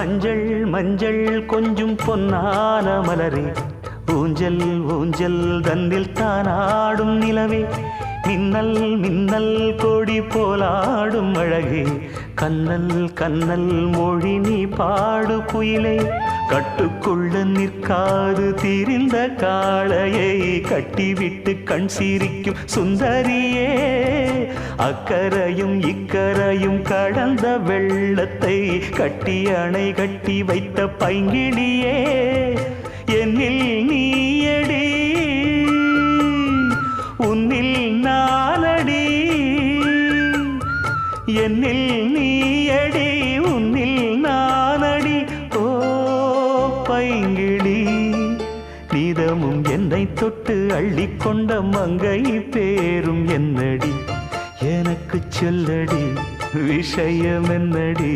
மஞ்சள் மஞ்சள் கொஞ்சம் பொன்னான மலரே, ஊஞ்சல் ஊஞ்சல் தன்னில் தானாடும் நிலவே, மின்னல் மின்னல் கொடி போலாடும் அழகே, கண்ணல் கண்ணல் மொழி நீ பாடு குயிலே, கட்டுக்குள்ள நிற்காது திரிந்த காளையை கட்டிவிட்டு கண் சிரிக்கும் சுந்தரியே, அக்கரையும் இக்கரையும் கடந்த வெள்ளத்தை கட்டி அணை கட்டி வைத்த பைங்கிளியே, என்னில் நீயடி உன்னில் நானடி, என்னில் நீயடி உன்னில் நானடி. ஓ பைங்கிளி, நீதமும் என்னை தொட்டு அள்ளிக்கொண்ட மங்கை பேரும் என்னடி, எனக்கு சொல்லடி விஷயம் என்னடி.